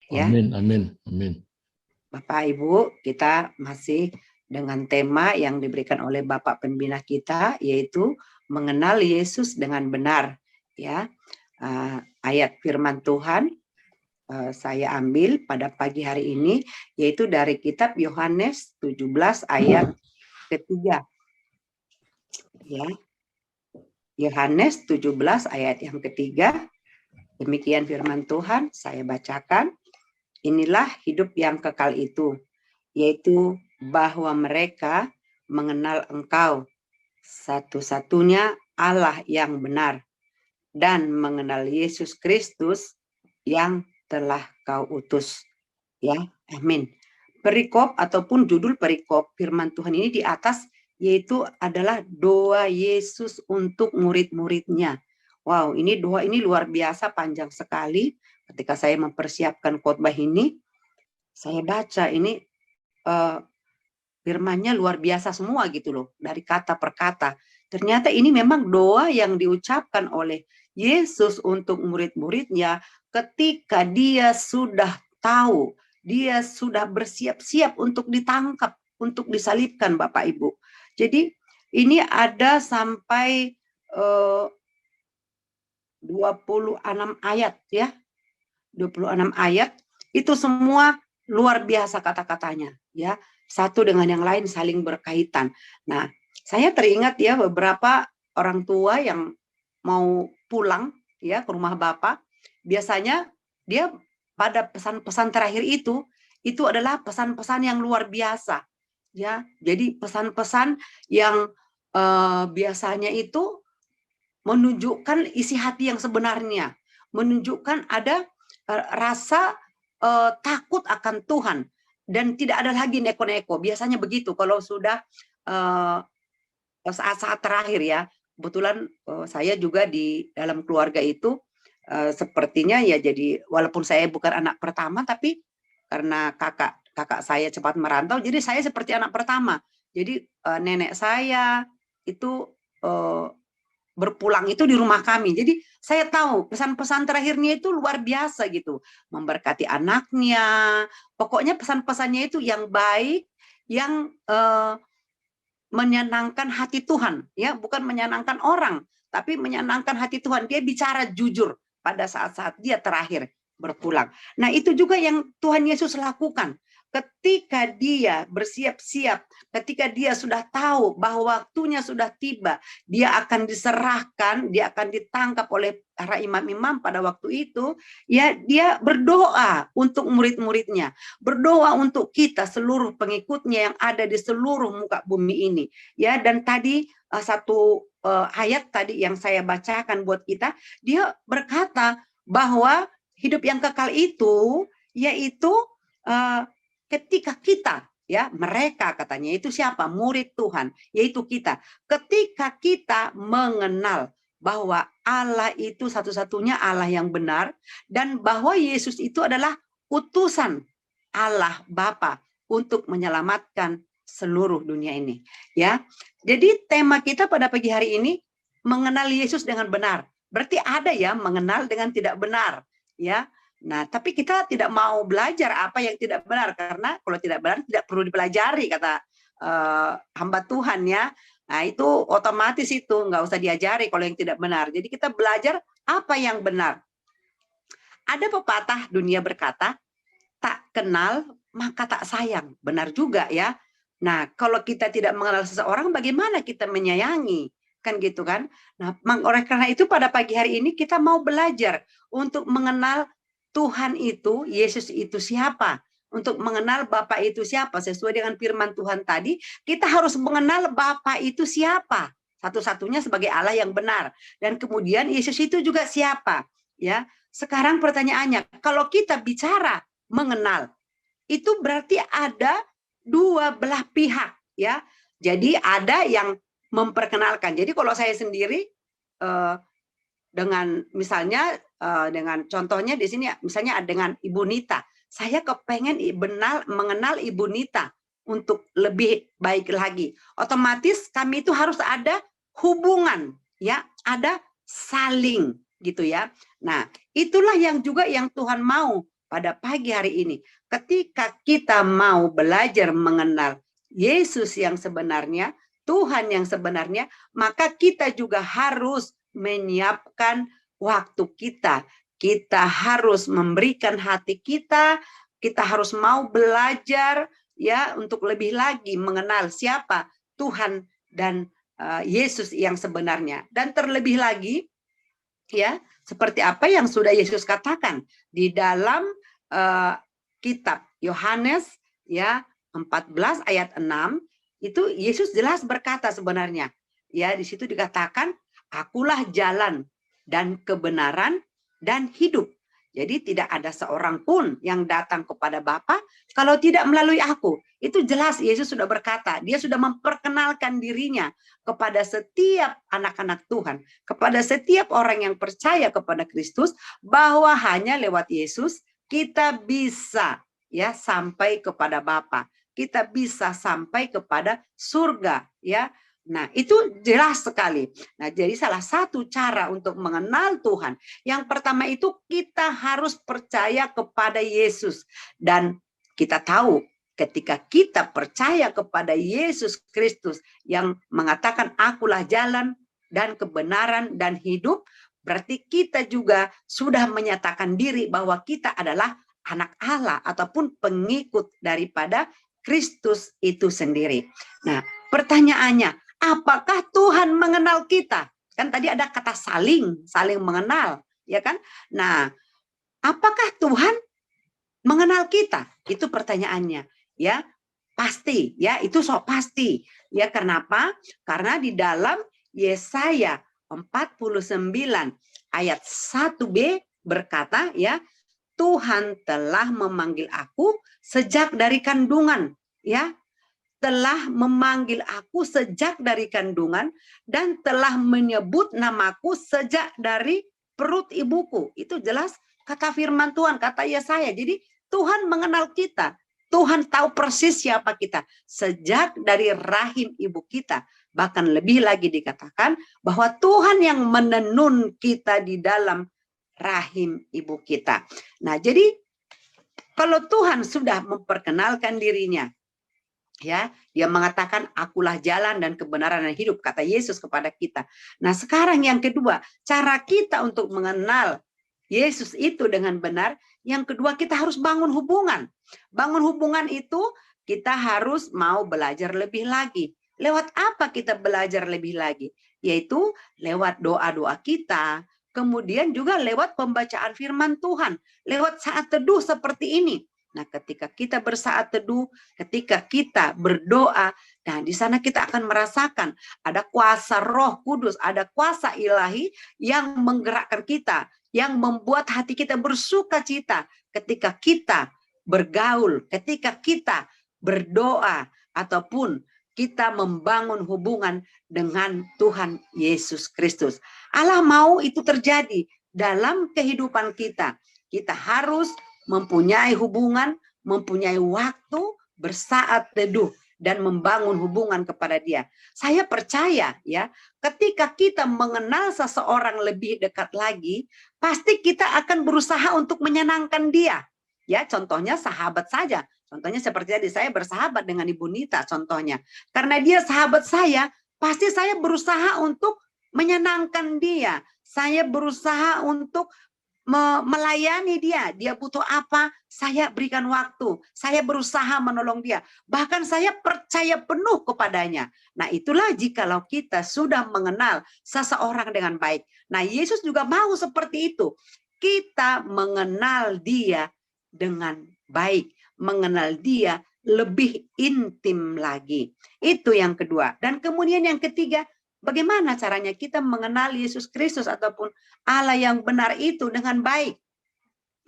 ya. Amin, amin, amin. Bapak Ibu, kita masih dengan tema yang diberikan oleh Bapak Pembina kita, yaitu mengenal Yesus dengan benar. Ya, ayat firman Tuhan saya ambil pada pagi hari ini, yaitu dari kitab Yohanes 17 ayat ketiga. Ya, Yohanes 17 ayat yang ketiga. Demikian firman Tuhan, saya bacakan. Inilah hidup yang kekal itu, yaitu bahwa mereka mengenal Engkau, satu-satunya Allah yang benar, dan mengenal Yesus Kristus yang telah Kau utus. Ya, amin. Perikop ataupun judul perikop firman Tuhan ini di atas yaitu adalah doa Yesus untuk murid-muridnya. Wow, ini doa ini luar biasa panjang sekali. Ketika saya mempersiapkan khotbah ini, saya baca ini firman-Nya luar biasa semua gitu loh, dari kata per kata. Ternyata ini memang doa yang diucapkan oleh Yesus untuk murid-muridnya ketika dia sudah tahu, dia sudah bersiap-siap untuk ditangkap, untuk disalibkan Bapak Ibu. Jadi ini ada sampai 26 ayat ya. 26 ayat itu semua luar biasa kata-katanya ya. Satu dengan yang lain saling berkaitan. Nah, saya teringat ya beberapa orang tua yang mau pulang ya ke rumah Bapak, biasanya dia pada pesan-pesan terakhir itu adalah pesan-pesan yang luar biasa ya. Jadi pesan-pesan yang biasanya itu menunjukkan isi hati yang sebenarnya, menunjukkan ada rasa takut akan Tuhan dan tidak ada lagi neko-neko. Biasanya begitu kalau sudah saat-saat terakhir ya. Kebetulan saya juga di dalam keluarga itu sepertinya ya, jadi walaupun saya bukan anak pertama, tapi karena kakak saya cepat merantau, jadi saya seperti anak pertama. Jadi nenek saya itu berpulang itu di rumah kami. Jadi saya tahu pesan-pesan terakhirnya itu luar biasa gitu. Memberkati anaknya. Pokoknya pesan-pesannya itu yang baik, yang menyenangkan hati Tuhan. Ya, bukan menyenangkan orang, tapi menyenangkan hati Tuhan. Dia bicara jujur pada saat-saat dia terakhir berpulang. Nah, itu juga yang Tuhan Yesus lakukan. Ketika dia bersiap-siap, ketika dia sudah tahu bahwa waktunya sudah tiba, dia akan diserahkan, dia akan ditangkap oleh para imam-imam pada waktu itu, ya dia berdoa untuk murid-muridnya, berdoa untuk kita seluruh pengikutnya yang ada di seluruh muka bumi ini. Ya, dan tadi satu ayat tadi yang saya bacakan buat kita, dia berkata bahwa hidup yang kekal itu yaitu ketika kita, ya mereka katanya itu siapa? Murid Tuhan, yaitu kita. Ketika kita mengenal bahwa Allah itu satu-satunya Allah yang benar dan bahwa Yesus itu adalah utusan Allah Bapa untuk menyelamatkan seluruh dunia ini. Ya, jadi tema kita pada pagi hari ini mengenal Yesus dengan benar. Berarti ada ya mengenal dengan tidak benar, ya. Nah, tapi kita tidak mau belajar apa yang tidak benar, karena kalau tidak benar tidak perlu dipelajari, kata hamba Tuhan ya. Nah, itu otomatis itu nggak usah diajari kalau yang tidak benar. Jadi kita belajar apa yang benar. Ada pepatah dunia berkata, tak kenal maka tak sayang. Benar juga ya. Nah, kalau kita tidak mengenal seseorang, bagaimana kita menyayangi? Kan gitu kan. Nah, oleh karena itu pada pagi hari ini kita mau belajar untuk mengenal Tuhan itu, Yesus itu siapa? Untuk mengenal Bapa itu siapa? Sesuai dengan firman Tuhan tadi, kita harus mengenal Bapa itu siapa? Satu-satunya sebagai Allah yang benar. Dan kemudian Yesus itu juga siapa? Ya. Sekarang pertanyaannya, kalau kita bicara mengenal, itu berarti ada dua belah pihak, ya. Jadi ada yang memperkenalkan. Jadi kalau saya sendiri dengan misalnya dengan contohnya di sini misalnya dengan Ibu Nita, saya kepengen mengenal Ibu Nita untuk lebih baik lagi. Otomatis kami itu harus ada hubungan, ya, ada saling gitu ya. Nah, itulah yang juga yang Tuhan mau pada pagi hari ini, ketika kita mau belajar mengenal Yesus yang sebenarnya, Tuhan yang sebenarnya, maka kita juga harus menyiapkan waktu kita. Kita harus memberikan hati kita, kita harus mau belajar ya untuk lebih lagi mengenal siapa Tuhan dan Yesus yang sebenarnya. Dan terlebih lagi ya, seperti apa yang sudah Yesus katakan di dalam kitab Yohanes ya 14 ayat 6, itu Yesus jelas berkata sebenarnya ya, di situ dikatakan akulah jalan dan kebenaran dan hidup. Jadi tidak ada seorang pun yang datang kepada Bapa kalau tidak melalui aku. Itu jelas Yesus sudah berkata, dia sudah memperkenalkan dirinya kepada setiap anak-anak Tuhan, kepada setiap orang yang percaya kepada Kristus, bahwa hanya lewat Yesus kita bisa ya sampai kepada Bapa. Kita bisa sampai kepada surga ya. Nah, itu jelas sekali. Nah, jadi salah satu cara untuk mengenal Tuhan, yang pertama itu kita harus percaya kepada Yesus. Dan kita tahu ketika kita percaya kepada Yesus Kristus yang mengatakan akulah jalan dan kebenaran dan hidup, berarti kita juga sudah menyatakan diri bahwa kita adalah anak Allah ataupun pengikut daripada Kristus itu sendiri. Nah, pertanyaannya, apakah Tuhan mengenal kita? Kan tadi ada kata saling mengenal, ya kan? Nah, apakah Tuhan mengenal kita? Itu pertanyaannya, ya. Pasti, ya, itu pasti. Ya, kenapa? Karena di dalam Yesaya 49 ayat 1b berkata, ya, Tuhan telah memanggil aku sejak dari kandungan, ya. Telah memanggil aku sejak dari kandungan dan telah menyebut namaku sejak dari perut ibuku. Itu jelas kata firman Tuhan, kata Yesaya. Jadi Tuhan mengenal kita. Tuhan tahu persis siapa kita sejak dari rahim ibu kita. Bahkan lebih lagi dikatakan bahwa Tuhan yang menenun kita di dalam rahim ibu kita. Nah, jadi kalau Tuhan sudah memperkenalkan dirinya, ya, dia mengatakan akulah jalan dan kebenaran dan hidup, kata Yesus kepada kita. Nah, sekarang yang kedua, cara kita untuk mengenal Yesus itu dengan benar, yang kedua kita harus bangun hubungan. Bangun hubungan itu kita harus mau belajar lebih lagi. Lewat apa kita belajar lebih lagi? Yaitu lewat doa-doa kita, kemudian juga lewat pembacaan firman Tuhan, lewat saat teduh seperti ini. Nah, ketika kita bersaat teduh, ketika kita berdoa, nah di sana kita akan merasakan ada kuasa Roh Kudus, ada kuasa ilahi yang menggerakkan kita, yang membuat hati kita bersuka cita ketika kita bergaul, ketika kita berdoa, ataupun kita membangun hubungan dengan Tuhan Yesus Kristus. Allah mau itu terjadi dalam kehidupan kita. Kita harus mempunyai hubungan, mempunyai waktu bersaat teduh dan membangun hubungan kepada Dia. Saya percaya ya, ketika kita mengenal seseorang lebih dekat lagi, pasti kita akan berusaha untuk menyenangkan dia. Ya, contohnya sahabat saja. Contohnya seperti tadi saya bersahabat dengan Ibu Nita contohnya. Karena dia sahabat saya, pasti saya berusaha untuk menyenangkan dia. Saya berusaha untuk melayani dia. Dia butuh apa, saya berikan waktu. Saya berusaha menolong dia. Bahkan saya percaya penuh kepadanya. Nah, itulah jikalau kita sudah mengenal seseorang dengan baik. Nah, Yesus juga mau seperti itu. Kita mengenal dia dengan baik. Mengenal dia lebih intim lagi. Itu yang kedua. Dan kemudian yang ketiga, bagaimana caranya kita mengenal Yesus Kristus ataupun Allah yang benar itu dengan baik?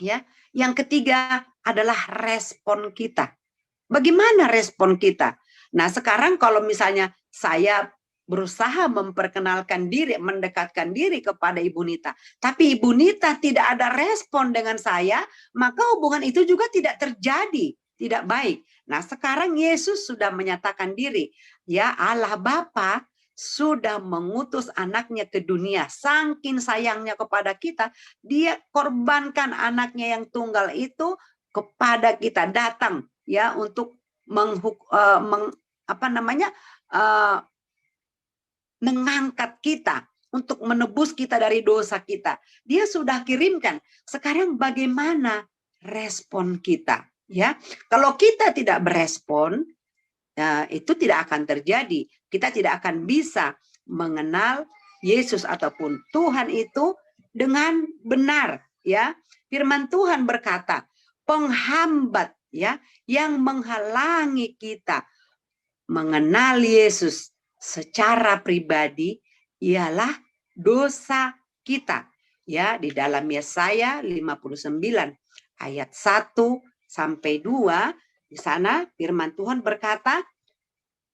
Ya, yang ketiga adalah respon kita. Bagaimana respon kita? Nah, sekarang kalau misalnya saya berusaha memperkenalkan diri, mendekatkan diri kepada Ibu Nita, tapi Ibu Nita tidak ada respon dengan saya, maka hubungan itu juga tidak terjadi, tidak baik. Nah, sekarang Yesus sudah menyatakan diri, ya, Allah Bapa sudah mengutus anaknya ke dunia. Saking sayangnya kepada kita, dia korbankan anaknya yang tunggal itu kepada kita, datang ya untuk mengangkat kita, untuk menebus kita dari dosa kita. Dia sudah kirimkan. Sekarang bagaimana respon kita? Ya, kalau kita tidak berespon, itu tidak akan terjadi. Kita tidak akan bisa mengenal Yesus ataupun Tuhan itu dengan benar. Ya, firman Tuhan berkata, penghambat ya yang menghalangi kita mengenal Yesus secara pribadi ialah dosa kita. Ya, di dalam Yesaya 59 ayat 1 sampai 2, di sana firman Tuhan berkata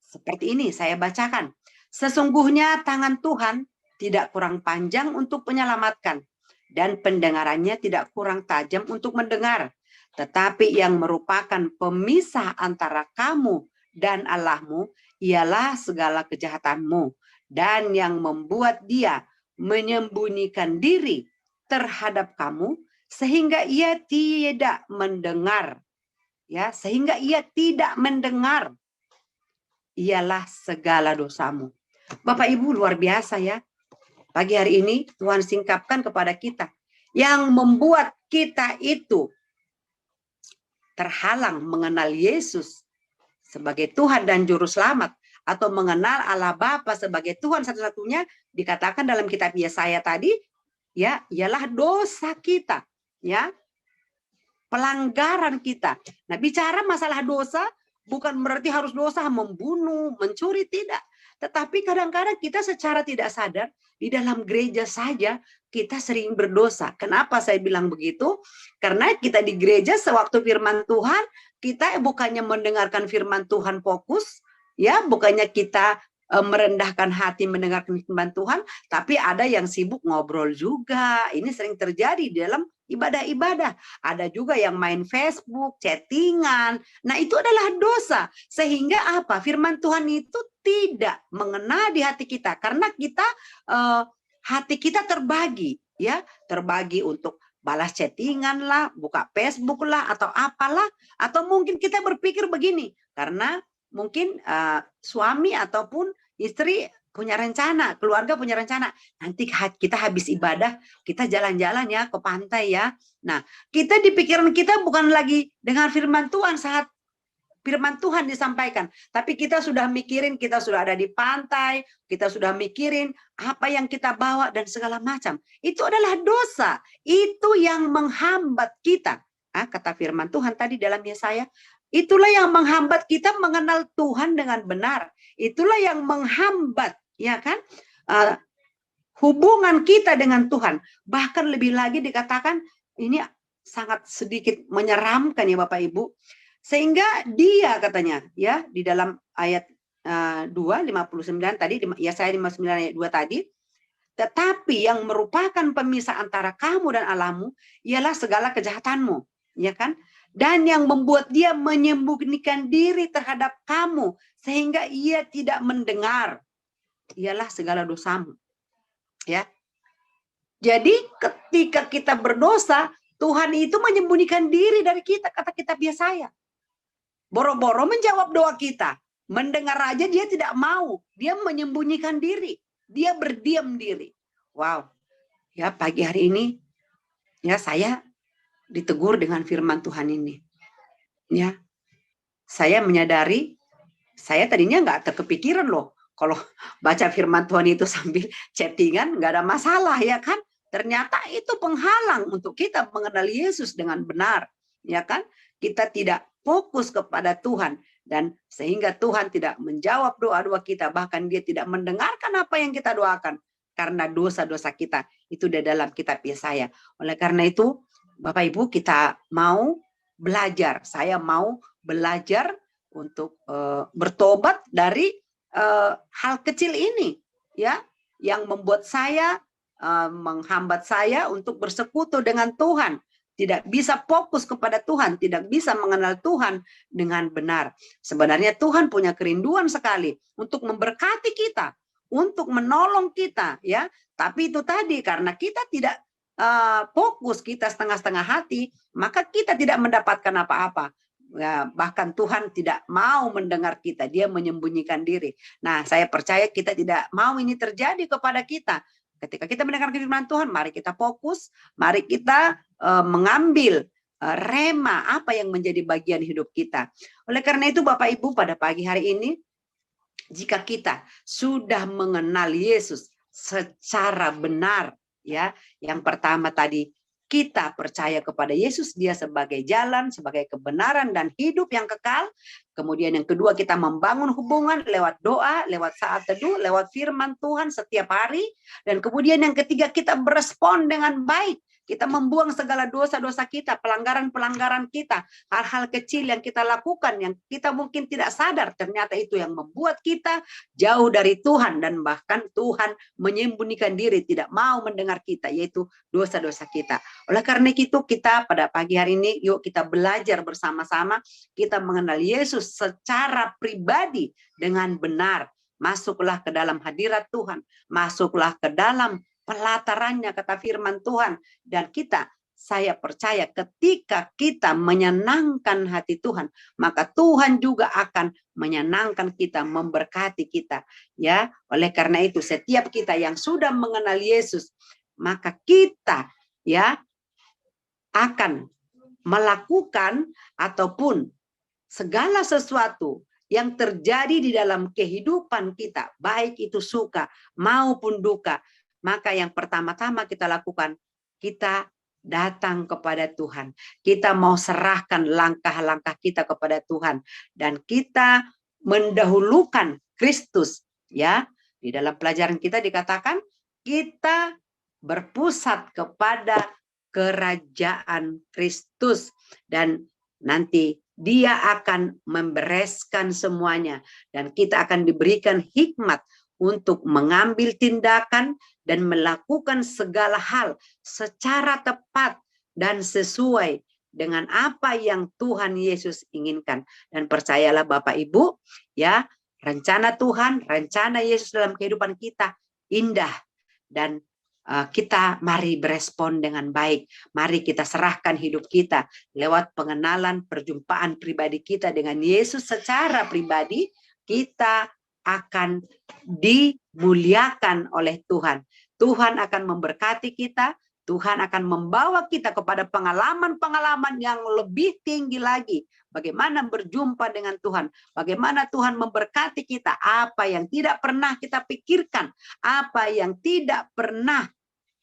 seperti ini, saya bacakan. Sesungguhnya tangan Tuhan tidak kurang panjang untuk menyelamatkan, dan pendengarannya tidak kurang tajam untuk mendengar. Tetapi yang merupakan pemisah antara kamu dan Allahmu ialah segala kejahatanmu, dan yang membuat dia menyembunyikan diri terhadap kamu sehingga ia tidak mendengar. Ya, sehingga ia tidak mendengar ialah segala dosamu. Bapak Ibu, luar biasa ya. Pagi hari ini Tuhan singkapkan kepada kita yang membuat kita itu terhalang mengenal Yesus sebagai Tuhan dan Juru Selamat, atau mengenal Allah Bapa sebagai Tuhan satu-satunya, dikatakan dalam kitab Yesaya tadi, ya, ialah dosa kita, ya, pelanggaran kita. Nah, bicara masalah dosa bukan berarti harus dosa membunuh, mencuri, tidak. Tetapi kadang-kadang kita secara tidak sadar di dalam gereja saja kita sering berdosa. Kenapa saya bilang begitu? Karena kita di gereja sewaktu firman Tuhan, kita bukannya mendengarkan firman Tuhan fokus, ya, bukannya kita merendahkan hati mendengarkan firman Tuhan, tapi ada yang sibuk ngobrol juga. Ini sering terjadi di dalam ibadah-ibadah. Ada juga yang main Facebook, chattingan. Nah, itu adalah dosa. Sehingga apa? Firman Tuhan itu tidak mengena di hati kita, karena kita hati kita terbagi, ya, terbagi untuk balas chattingan lah, buka Facebook lah, atau apalah, atau mungkin kita berpikir begini, karena mungkin suami ataupun istri punya rencana, keluarga punya rencana, nanti kita habis ibadah, kita jalan-jalan ya ke pantai ya. Nah, kita di pikiran kita bukan lagi dengan firman Tuhan saat firman Tuhan disampaikan, tapi kita sudah mikirin, kita sudah ada di pantai, kita sudah mikirin apa yang kita bawa dan segala macam. Itu adalah dosa, itu yang menghambat kita. Kata firman Tuhan tadi dalam Yesaya, itulah yang menghambat kita mengenal Tuhan dengan benar. Itulah yang menghambat, ya kan, hubungan kita dengan Tuhan. Bahkan lebih lagi dikatakan, ini sangat sedikit menyeramkan ya Bapak Ibu. Sehingga dia katanya, ya, di dalam ayat 2:59 tadi, Yesaya 59 ayat 2 tadi, tetapi yang merupakan pemisah antara kamu dan Allahmu ialah segala kejahatanmu, ya kan? Dan yang membuat dia menyembunyikan diri terhadap kamu sehingga ia tidak mendengar ialah segala dosamu. Ya. Jadi ketika kita berdosa, Tuhan itu menyembunyikan diri dari kita, kata kitab Yesaya. Boro-boro menjawab doa kita, mendengar aja dia tidak mau, dia menyembunyikan diri, dia berdiam diri. Wow. Ya, pagi hari ini ya saya ditegur dengan firman Tuhan ini. Ya, saya menyadari, saya tadinya nggak terkepikiran loh, kalau baca firman Tuhan itu sambil chattingan nggak ada masalah ya kan? Ternyata itu penghalang untuk kita mengenal Yesus dengan benar, ya kan? Kita tidak fokus kepada Tuhan, dan sehingga Tuhan tidak menjawab doa-doa kita, bahkan dia tidak mendengarkan apa yang kita doakan karena dosa-dosa kita itu di dalam kitab Yesaya. Oleh karena itu, Bapak Ibu, kita mau belajar. Saya mau belajar untuk bertobat dari hal kecil ini, ya, yang membuat saya menghambat saya untuk bersekutu dengan Tuhan. Tidak bisa fokus kepada Tuhan, tidak bisa mengenal Tuhan dengan benar. Sebenarnya Tuhan punya kerinduan sekali untuk memberkati kita, untuk menolong kita, ya. Tapi itu tadi, karena kita tidak fokus, kita setengah-setengah hati, maka kita tidak mendapatkan apa-apa. Ya, bahkan Tuhan tidak mau mendengar kita, dia menyembunyikan diri. Nah, saya percaya kita tidak mau ini terjadi kepada kita. Ketika kita mendengar firman Tuhan, mari kita fokus, mari kita mengambil rema apa yang menjadi bagian hidup kita. Oleh karena itu Bapak Ibu, pada pagi hari ini, jika kita sudah mengenal Yesus secara benar, ya, yang pertama tadi, kita percaya kepada Yesus, dia sebagai jalan, sebagai kebenaran dan hidup yang kekal. Kemudian yang kedua, kita membangun hubungan lewat doa, lewat saat teduh, lewat firman Tuhan setiap hari. Dan kemudian yang ketiga, kita berespon dengan baik. Kita membuang segala dosa-dosa kita, pelanggaran-pelanggaran kita, hal-hal kecil yang kita lakukan, yang kita mungkin tidak sadar, ternyata itu yang membuat kita jauh dari Tuhan, dan bahkan Tuhan menyembunyikan diri, tidak mau mendengar kita, yaitu dosa-dosa kita. Oleh karena itu, kita pada pagi hari ini, yuk kita belajar bersama-sama, kita mengenal Yesus secara pribadi dengan benar. Masuklah ke dalam hadirat Tuhan, masuklah ke dalam pelatarannya, kata firman Tuhan. Dan saya percaya ketika kita menyenangkan hati Tuhan, maka Tuhan juga akan menyenangkan kita, memberkati kita. Ya, oleh karena itu setiap kita yang sudah mengenal Yesus, maka kita ya akan melakukan ataupun segala sesuatu yang terjadi di dalam kehidupan kita, baik itu suka maupun duka, maka yang pertama-tama kita lakukan, kita datang kepada Tuhan. Kita mau serahkan langkah-langkah kita kepada Tuhan. Dan kita mendahulukan Kristus. Ya, di dalam pelajaran kita dikatakan, kita berpusat kepada kerajaan Kristus. Dan nanti dia akan membereskan semuanya. Dan kita akan diberikan hikmat untuk mengambil tindakan dan melakukan segala hal secara tepat dan sesuai dengan apa yang Tuhan Yesus inginkan. Dan percayalah Bapak Ibu, ya, rencana Tuhan, rencana Yesus dalam kehidupan kita indah. Dan kita mari berespon dengan baik. Mari kita serahkan hidup kita lewat pengenalan, perjumpaan pribadi kita dengan Yesus secara pribadi. Kita akan dimuliakan oleh Tuhan. Tuhan akan memberkati kita. Tuhan akan membawa kita kepada pengalaman-pengalaman yang lebih tinggi lagi. Bagaimana berjumpa dengan Tuhan. Bagaimana Tuhan memberkati kita. Apa yang tidak pernah kita pikirkan. Apa yang tidak pernah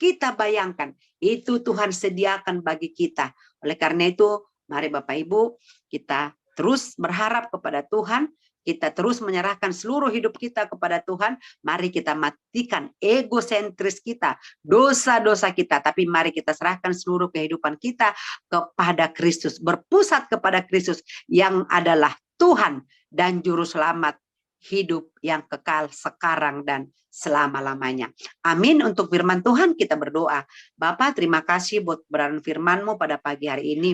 kita bayangkan. Itu Tuhan sediakan bagi kita. Oleh karena itu, mari Bapak Ibu, kita terus berharap kepada Tuhan. Kita terus menyerahkan seluruh hidup kita kepada Tuhan. Mari kita matikan egosentris kita, dosa-dosa kita. Tapi mari kita serahkan seluruh kehidupan kita kepada Kristus. Berpusat kepada Kristus yang adalah Tuhan dan Juru Selamat hidup yang kekal sekarang dan selama-lamanya. Amin. Untuk firman Tuhan kita berdoa. Bapa, terima kasih buat kebenaran firman-Mu pada pagi hari ini.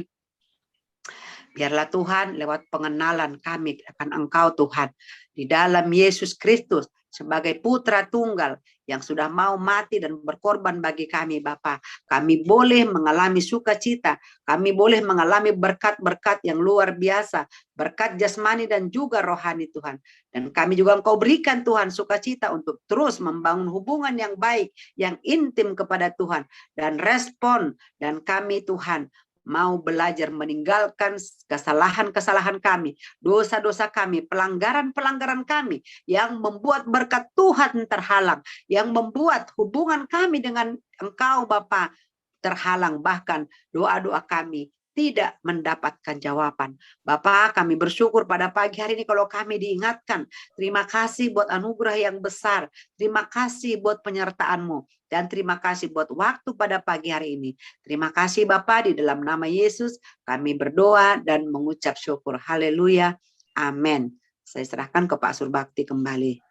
Biarlah Tuhan lewat pengenalan kami akan Engkau Tuhan. Di dalam Yesus Kristus sebagai putra tunggal yang sudah mau mati dan berkorban bagi kami Bapa. Kami boleh mengalami sukacita. Kami boleh mengalami berkat-berkat yang luar biasa. Berkat jasmani dan juga rohani Tuhan. Dan kami juga Engkau berikan Tuhan sukacita untuk terus membangun hubungan yang baik, yang intim kepada Tuhan. Dan respon dan kami Tuhan mau belajar meninggalkan kesalahan-kesalahan kami, dosa-dosa kami, pelanggaran-pelanggaran kami yang membuat berkat Tuhan terhalang, yang membuat hubungan kami dengan Engkau Bapa terhalang, bahkan doa-doa kami tidak mendapatkan jawaban. Bapa, kami bersyukur pada pagi hari ini kalau kami diingatkan. Terima kasih buat anugerah yang besar. Terima kasih buat penyertaan-Mu. Dan terima kasih buat waktu pada pagi hari ini. Terima kasih Bapa, di dalam nama Yesus kami berdoa dan mengucap syukur. Haleluya. Amin. Saya serahkan ke Pak Surbakti kembali.